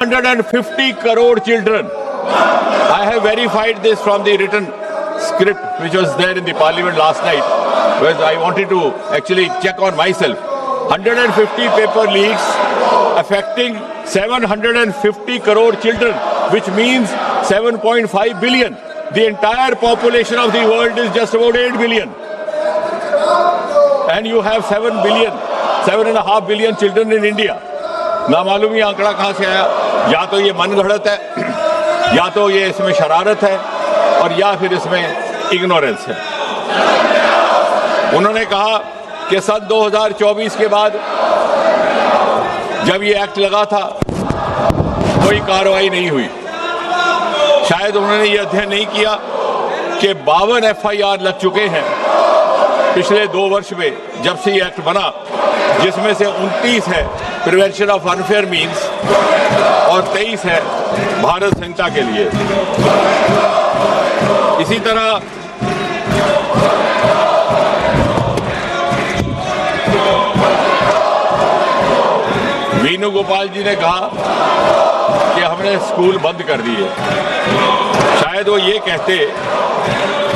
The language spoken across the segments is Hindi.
150 crore children. I have verified this from the written script which was there in the parliament last night, where I wanted to actually check on myself. 150 paper leaks affecting 750 crore children, which means 7.5 billion. The entire population of the world is just about 8 billion. And you have 7.5 billion children in India. ना मालूम ये आंकड़ा कहाँ से आया, या तो ये मनगढ़ंत है, या तो ये इसमें शरारत है, और या फिर इसमें इग्नोरेंस है। उन्होंने कहा कि सन 2024 के बाद जब ये एक्ट लगा था कोई कार्रवाई नहीं हुई। शायद उन्होंने ये अध्ययन नहीं किया कि 52 FIR लग चुके हैं पिछले 2 वर्ष में जब से ये एक्ट बना, जिसमें से 29 है प्रिवेंशन ऑफ अनफेयर मीन्स और 23 है भारत संहिता के लिए। इसी तरह वेणुगोपाल जी ने कहा कि हमने स्कूल बंद कर दिए। शायद वो ये कहते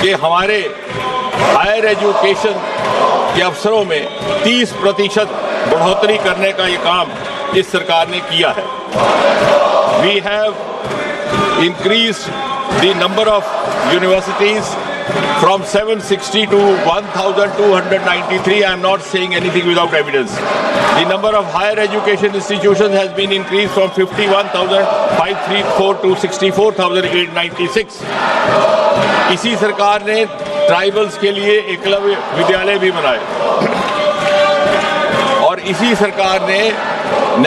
कि हमारे हायर एजुकेशन के अवसरों में 30% बढ़ोतरी करने का ये काम इस सरकार ने किया है। We have increased the number of universities from 760 to 1,293. I am not saying anything without evidence. The number of higher education institutions has been increased from 51,534 to 64,896. इसी सरकार ने ट्राइबल्स के लिए एकलव्य विद्यालय भी बनाए, और इसी सरकार ने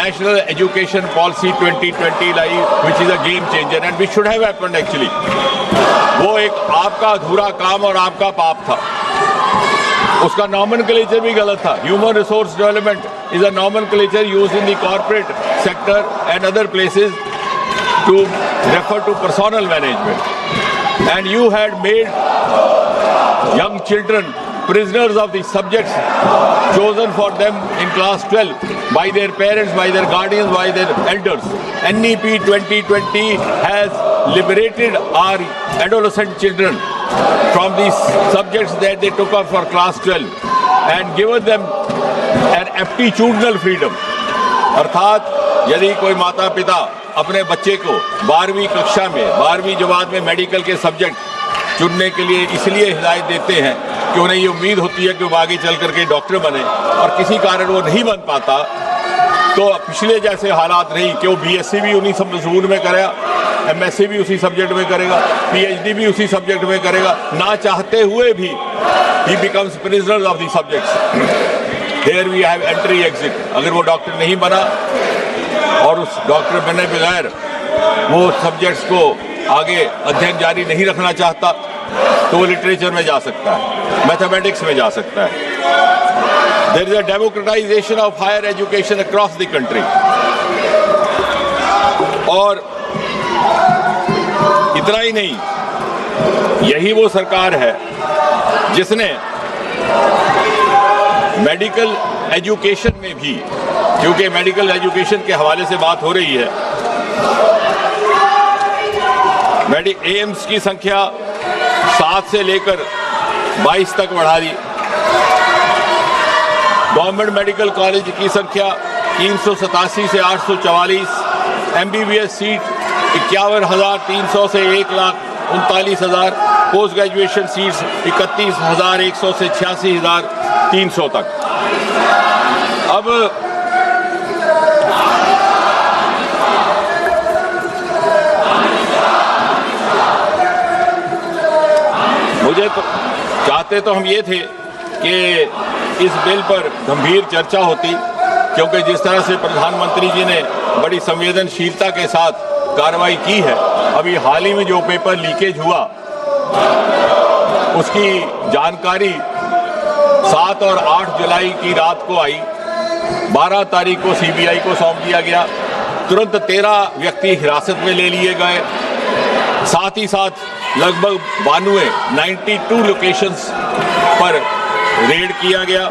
national education policy 2020 lie, which is a game changer and which should have happened actually. वो एक आपका अधूरा काम और आपका पाप था। उसका नॉमेनक्लेचर भी गलत था। Human resource development is a nomenclature used in the corporate sector and other places to refer to personnel management, and you had made young children prisoners of the subjects chosen for them in class 12 by their parents, by their guardians, by their elders. NEP 2020 has liberated our adolescent children from these subjects that they took up for class 12 and given them an aptitudinal freedom. अर्थात यदि कोई माता पिता अपने बच्चे को 12वीं कक्षा में 12वीं जमात में मेडिकल के सब्जेक्ट चुनने के लिए इसलिए हिदायत देते हैं कि उन्हें ये उम्मीद होती है कि वो आगे चल करके डॉक्टर बने, और किसी कारण वो नहीं बन पाता, तो पिछले जैसे हालात नहीं कि वो BSc भी उन्हीं मजमून में करेगा, MSc भी उसी सब्जेक्ट में करेगा, PhD भी उसी सब्जेक्ट में करेगा, ना चाहते हुए भी ही becomes prisoner of the subjects. There we have entry exit. अगर वो डॉक्टर नहीं बना और उस डॉक्टर बनने बगैर वो सब्जेक्ट्स को आगे अध्ययन जारी नहीं रखना चाहता, तो वो लिटरेचर में जा सकता है, मैथमेटिक्स में जा सकता है। There is a democratisation of higher education across the country. और इतना ही नहीं, यही वो सरकार है जिसने मेडिकल एजुकेशन में भी, क्योंकि मेडिकल एजुकेशन के हवाले से बात हो रही है, एम्स की संख्या 7 से लेकर 22 तक बढ़ा दी। गवर्नमेंट मेडिकल कॉलेज की संख्या 387 से 844, MBBS सीट 51,300 से 1,39,000, पोस्ट ग्रेजुएशन सीट्स 31,100 से 86,300 तक। अब मुझे तो चाहते तो हम ये थे कि इस बिल पर गंभीर चर्चा होती, क्योंकि जिस तरह से प्रधानमंत्री जी ने बड़ी संवेदनशीलता के साथ कार्रवाई की है, अभी हाल ही में जो पेपर लीकेज हुआ उसकी जानकारी 7 और 8 जुलाई की रात को आई। 12 तारीख को CBI को सौंप दिया गया। तुरंत 13 व्यक्ति हिरासत में ले लिए गए। साथ ही साथ लगभग 92 लोकेशंस पर रेड किया गया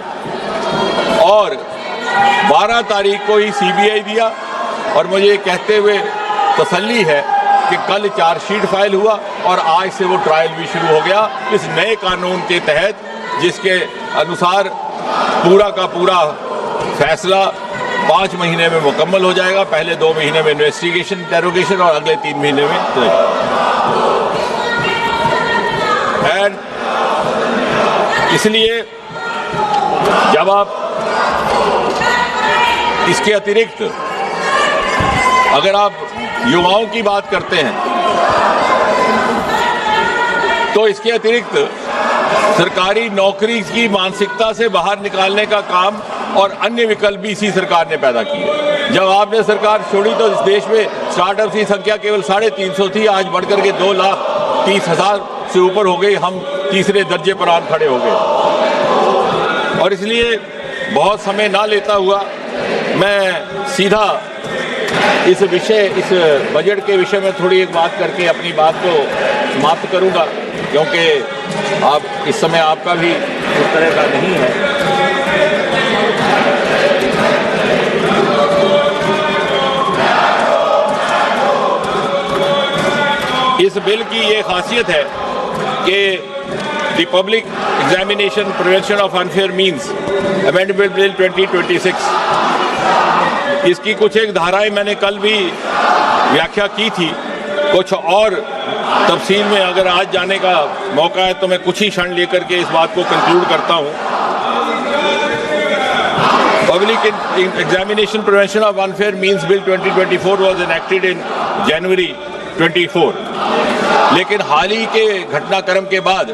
और 12 तारीख को ही CBI दिया। और मुझे कहते हुए तसल्ली है कि कल चार्जशीट फाइल हुआ और आज से वो ट्रायल भी शुरू हो गया इस नए कानून के तहत, जिसके अनुसार पूरा का पूरा फैसला 5 महीने में मुकम्मल हो जाएगा। पहले 2 महीने में इन्वेस्टिगेशन, इंटेरोगेशन और अगले 3 महीने में एंड इसलिए जब आप इसके अतिरिक्त अगर आप युवाओं की बात करते हैं तो इसके अतिरिक्त सरकारी नौकरी की मानसिकता से बाहर निकालने का काम और अन्य विकल्प भी इसी सरकार ने पैदा किए। जब आपने सरकार छोड़ी तो इस देश में स्टार्टअप की संख्या केवल 350 थी, आज बढ़कर के 2,30,000 से ऊपर हो गई। हम तीसरे दर्जे पर आन खड़े हो गए और इसलिए बहुत समय ना लेता हुआ मैं सीधा इस बजट के विषय में थोड़ी एक बात करके अपनी बात को समाप्त करूंगा, क्योंकि आप इस समय आपका भी उस तरह का नहीं है। इस बिल की ये खासियत है कि the public examination prevention of unfair means amendment bill 2026, इसकी कुछ एक धाराएं मैंने कल भी व्याख्या की थी। कुछ और तफसील में अगर आज जाने का मौका है तो मैं कुछ ही क्षण लेकर के इस बात को कंक्लूड करता हूं। Public examination prevention of unfair means bill 2024 was enacted in January 24, लेकिन हाल ही के घटनाक्रम के बाद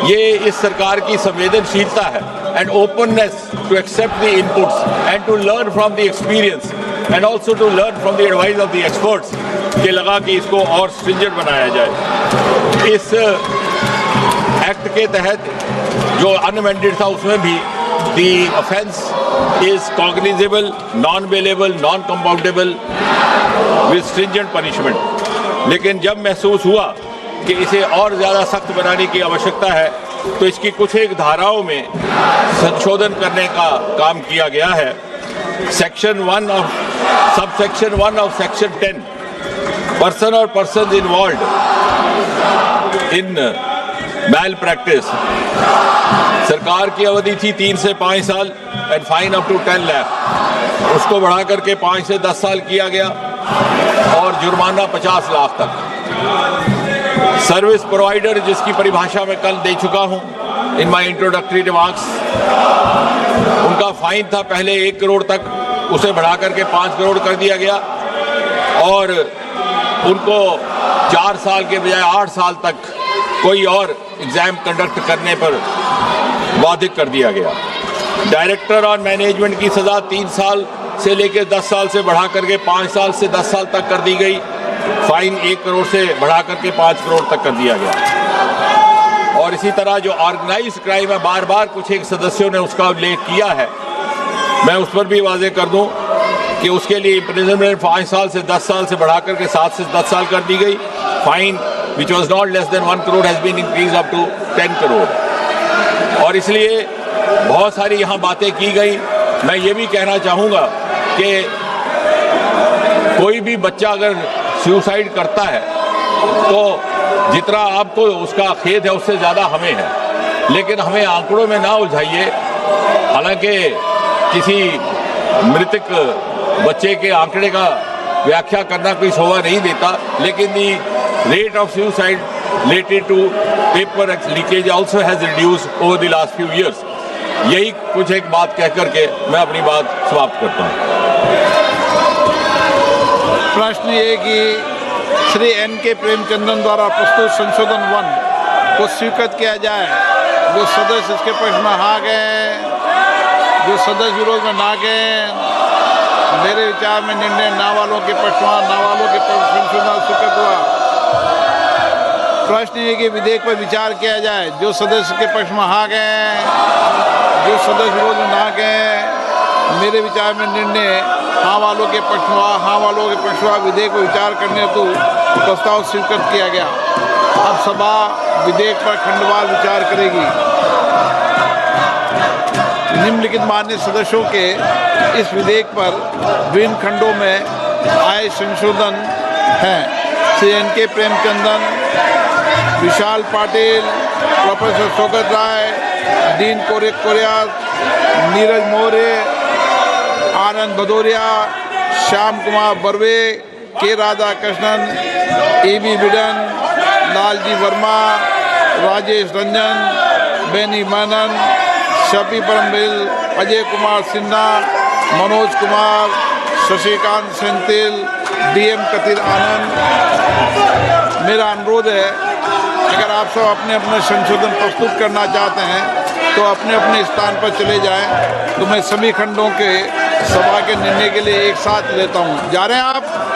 ये इस सरकार की संवेदनशीलता है and openness to accept the inputs and to learn from the experience and also to learn from the advice of the experts के लगा कि इसको और stringent बनाया जाए। इस एक्ट के तहत जो अनअमेंडेड था उसमें भी the offence is cognizable, non-bailable, non-compoundable with stringent punishment। लेकिन जब महसूस हुआ कि इसे और ज़्यादा सख्त बनाने की आवश्यकता है तो इसकी कुछ एक धाराओं में संशोधन करने का काम किया गया है। Section 1 of subsection 1 of section 10, person और person involve in malpractice, सरकार की अवधि थी 3 से 5 साल and fine up to 10 lakh, उसको बढ़ा करके 5 से 10 साल किया गया और जुर्माना 50 लाख तक। सर्विस प्रोवाइडर, जिसकी परिभाषा मैं कल दे चुका हूं इन माय इंट्रोडक्टरी रिमार्क्स, उनका फाइन था पहले 1 करोड़ तक, उसे बढ़ा करके 5 करोड़ कर दिया गया और उनको 4 साल के बजाय 8 साल तक कोई और एग्जाम कंडक्ट करने पर बाधित कर दिया गया। डायरेक्टर और मैनेजमेंट की सजा 3 साल से लेकर 10 साल से बढ़ा करके 5 साल से 10 साल तक कर दी गई। फाइन 1 करोड़ से बढ़ा करके 5 करोड़ तक कर दिया गया। और इसी तरह जो ऑर्गेनाइज्ड क्राइम है, बार बार कुछ एक सदस्यों ने उसका उल्लेख किया है, मैं उस पर भी वाजे कर दूं कि उसके लिए इम्प्रिजनमेंट 5 साल से 10 साल से बढ़ा करके 7 से 10 साल कर दी गई। Fine which was not less than 1 crore has been increase up to 10 crore. और इसलिए बहुत सारी यहाँ बातें की गई। मैं ये भी कहना चाहूँगा कि कोई भी बच्चा अगर सुसाइड करता है तो जितना आपको उसका खेद है उससे ज़्यादा हमें है, लेकिन हमें आंकड़ों में ना उलझाइए। हालांकि किसी मृतक बच्चे के आंकड़े का व्याख्या करना कोई शोभा नहीं देता, लेकिन the rate of suicide related to paper leakage also has reduced over the last few years. यही कुछ एक बात कह करके मैं अपनी बात समाप्त करता हूँ। प्रश्न ये कि श्री N.K. प्रेमचंद्रन द्वारा प्रस्तुत संशोधन 1 को स्वीकृत किया जाए। जो सदस्य इसके पक्ष में हाँ गए, जो सदस्य विरोध में ना गए, मेरे विचार में निर्णय ना वालों के पक्ष में, ना वालों के पक्ष संशोधन स्वीकृत हुआ। प्रश्न ये कि विधेयक पर विचार किया जाए। जो सदस्य के पक्ष में हाँ गए, जो सदस्य विरोध में ना गए, मेरे विचार में निर्णय हाँ वालों के पक्ष में, हाँ वालों के पक्ष में विधेयक पर विचार करने हेतु प्रस्ताव स्वीकृत किया गया। अब सभा विधेयक पर खंडवार विचार करेगी। निम्नलिखित मान्य सदस्यों के इस विधेयक पर विभिन्न खंडों में आए संशोधन हैं श्री NK प्रेमचंदन, विशाल पाटिल, प्रोफेसर शौकत राय, डीन कोरिया, नीरज मौर्य, आनंद भदौरिया, श्याम कुमार बर्वे, के राधाकृष्णन, EB बिडन, लालजी वर्मा, राजेश रंजन, बेनी मेनन, शफी परमबिल, अजय कुमार सिन्हा, मनोज कुमार, शशिकांत सेंथिल, DM कतिर आनंद। मेरा अनुरोध है, अगर आप सब अपने अपने संशोधन प्रस्तुत करना चाहते हैं तो अपने अपने स्थान पर चले जाएं, तो मैं सभी खंडों के सभा के निर्णय के लिए एक साथ लेता हूं। जा रहे हैं आप?